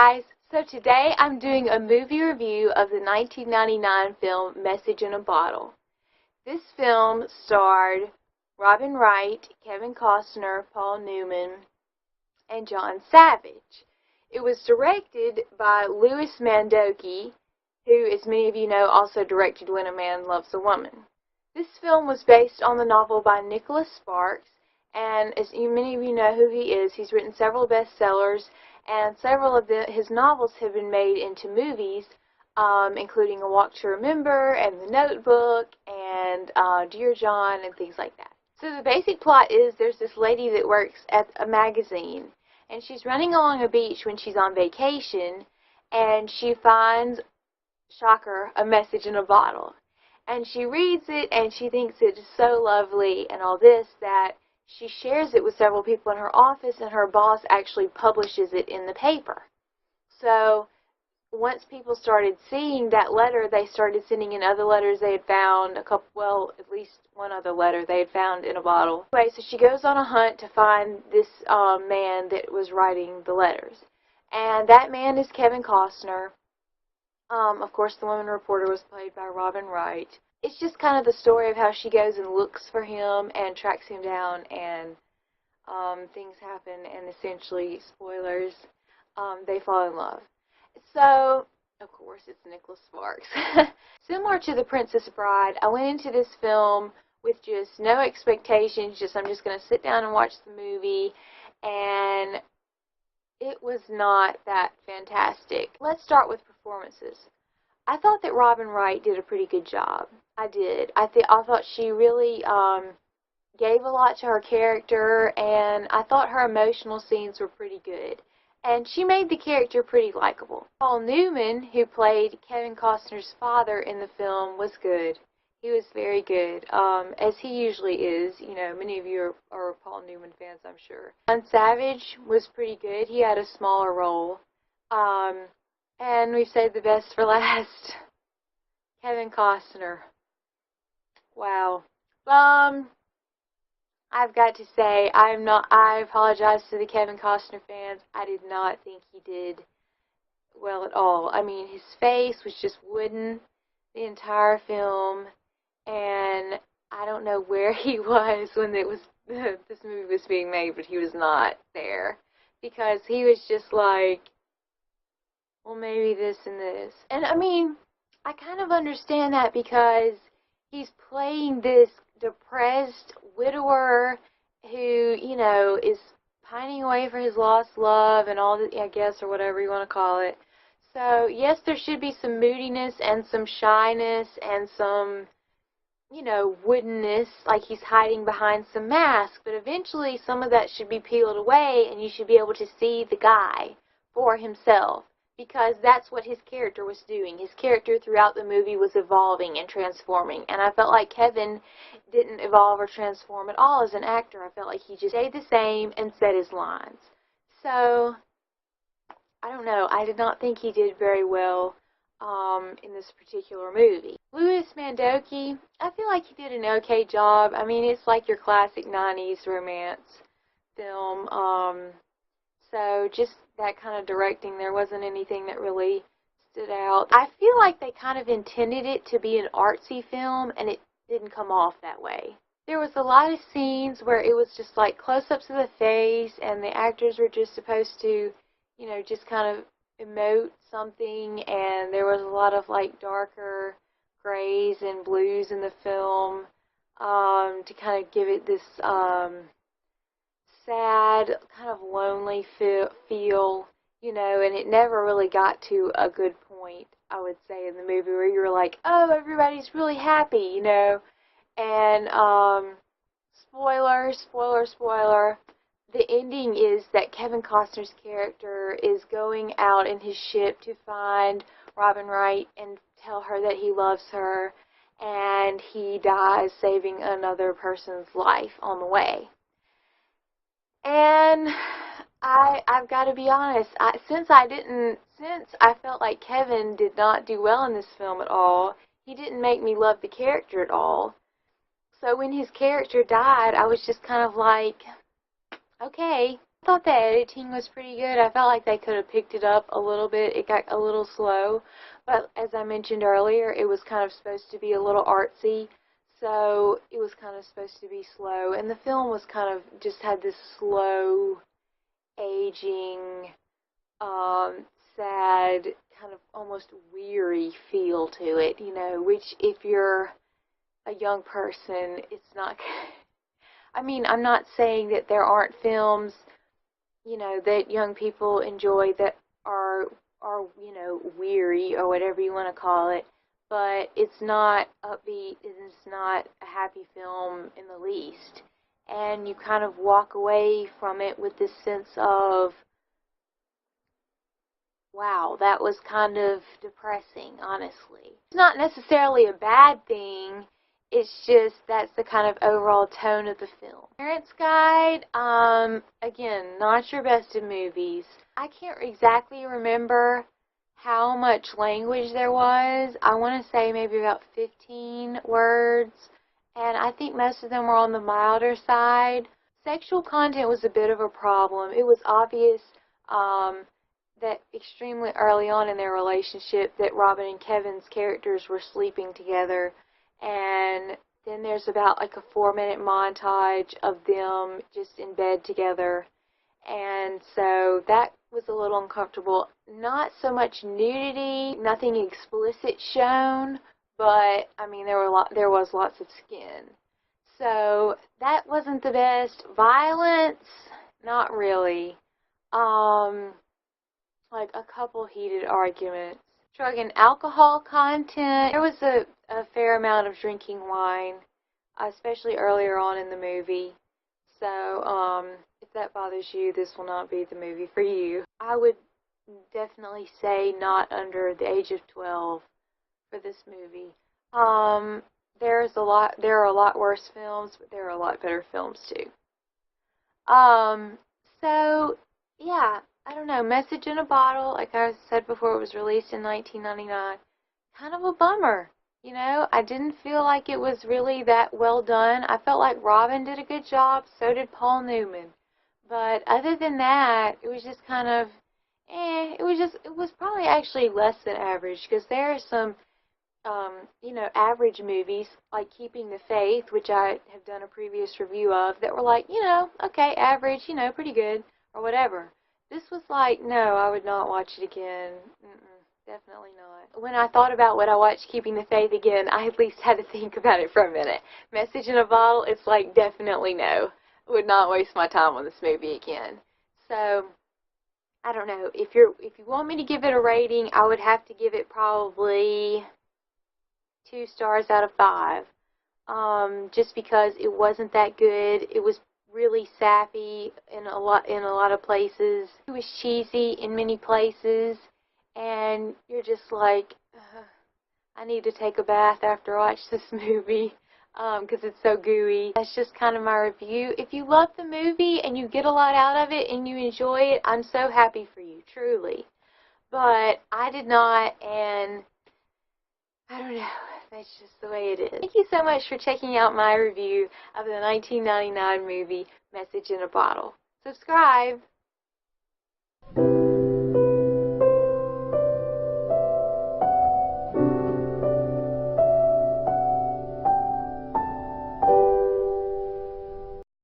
guys, so today I'm doing a movie review of the 1999 film Message in a Bottle. This film starred Robin Wright, Kevin Costner, Paul Newman, and John Savage. It was directed by Louis Mandoki, who, as many of you know, also directed When a Man Loves a Woman. This film was based on the novel by Nicholas Sparks, and as many of you know who he is, he's written several bestsellers, and several of his novels have been made into movies, including A Walk to Remember, and The Notebook, and Dear John, and things like that. So the basic plot is there's this lady that works at a magazine, and she's running along a beach when she's on vacation, and she finds, shocker, a message in a bottle. And she reads it, and she thinks it's so lovely and all this that she shares it with several people in her office, and her boss actually publishes it in the paper. So once people started seeing that letter, they started sending in other letters they had found, at least one other letter they had found in a bottle. Anyway, so she goes on a hunt to find this man that was writing the letters. And that man is Kevin Costner. Of course, the woman reporter was played by Robin Wright. It's just kind of the story of how she goes and looks for him and tracks him down, and things happen, and essentially, spoilers, they fall in love. So, of course, it's Nicholas Sparks. Similar to The Princess Bride, I went into this film with just no expectations, I'm just going to sit down and watch the movie, and it was not that fantastic. Let's start with performances. I thought that Robin Wright did a pretty good job. I did. I thought she really gave a lot to her character, and I thought her emotional scenes were pretty good. And she made the character pretty likable. Paul Newman, who played Kevin Costner's father in the film, was good. He was very good, as he usually is. You know, many of you are Paul Newman fans, I'm sure. John Savage was pretty good. He had a smaller role. And we've saved the best for last. Kevin Costner. Wow. I've got to say, I apologize to the Kevin Costner fans. I did not think he did well at all. I mean, his face was just wooden the entire film, and I don't know where he was when this movie was being made, but he was not there, because he was just like, well, maybe this and this. And I mean, I kind of understand that, because he's playing this depressed widower who, you know, is pining away for his lost love and all that, I guess, or whatever you want to call it. So, yes, there should be some moodiness and some shyness and some, you know, woodenness, like he's hiding behind some mask, but eventually some of that should be peeled away, and you should be able to see the guy for himself. Because that's what his character was doing. His character throughout the movie was evolving and transforming. And I felt like Kevin didn't evolve or transform at all as an actor. I felt like he just stayed the same and said his lines. So, I don't know. I did not think he did very well in this particular movie. Louis Mandoki, I feel like he did an okay job. I mean, it's like your classic 90s romance film. So, just that kind of directing, there wasn't anything that really stood out. I feel like they kind of intended it to be an artsy film, and it didn't come off that way. There was a lot of scenes where it was just like close-ups of the face, and the actors were just supposed to, you know, just kind of emote something, and there was a lot of like darker grays and blues in the film to kind of give it this sad, kind of lonely feel, you know, and it never really got to a good point, I would say, in the movie where you were like, oh, everybody's really happy, you know, and, spoiler, the ending is that Kevin Costner's character is going out in his ship to find Robin Wright and tell her that he loves her, and he dies saving another person's life on the way. And I've got to be honest, since I felt like Kevin did not do well in this film at all, he didn't make me love the character at all. So when his character died, I was just kind of like, okay, I thought the editing was pretty good. I felt like they could have picked it up a little bit. It got a little slow, but as I mentioned earlier, it was kind of supposed to be a little artsy, so it was kind of supposed to be slow, and the film was kind of just had this slow, aging, sad, kind of almost weary feel to it, you know, which if you're a young person, it's not, I mean, I'm not saying that there aren't films, you know, that young people enjoy that are, you know, weary or whatever you want to call it, but it's not upbeat, it's not a happy film in the least, and you kind of walk away from it with this sense of, wow, that was kind of depressing, honestly. It's not necessarily a bad thing, it's just that's the kind of overall tone of the film. Parents Guide, again, not your best of movies. I can't exactly remember how much language there was. I want to say maybe about 15 words, and I think most of them were on the milder side. Sexual content was a bit of a problem. It was obvious that extremely early on in their relationship that Robin and Kevin's characters were sleeping together, and then there's about like a 4-minute montage of them just in bed together, and so that was a little uncomfortable. Not so much nudity, nothing explicit shown, but I mean there was lots of skin, so that wasn't the best. Violence, not really. Like a couple heated arguments. Drug and alcohol content. There was a fair amount of drinking wine, especially earlier on in the movie. So, if that bothers you, this will not be the movie for you. I would definitely say not under the age of 12 for this movie. There are a lot worse films, but there are a lot better films too. So, yeah. I don't know, Message in a Bottle, like I said before, it was released in 1999. Kind of a bummer, you know? I didn't feel like it was really that well done. I felt like Robin did a good job, so did Paul Newman. But other than that, it was just kind of, it was probably actually less than average, because there are some, you know, average movies, like Keeping the Faith, which I have done a previous review of, that were like, you know, okay, average, you know, pretty good, or whatever. This was like, no, I would not watch it again. Definitely not. When I thought about would I watch Keeping the Faith again, I at least had to think about it for a minute. Message in a Bottle, it's like, definitely no. I would not waste my time on this movie again. So, I don't know. If you want me to give it a rating, I would have to give it probably 2 stars out of 5. Just because it wasn't that good. It was really sappy in a lot of places. It was cheesy in many places, and you're just like, I need to take a bath after I watch this movie because it's so gooey. That's just kind of my review. If you love the movie and you get a lot out of it and you enjoy it, I'm so happy for you, truly. But I did not, and I don't know. That's just the way it is. Thank you so much for checking out my review of the 1999 movie Message in a Bottle. Subscribe!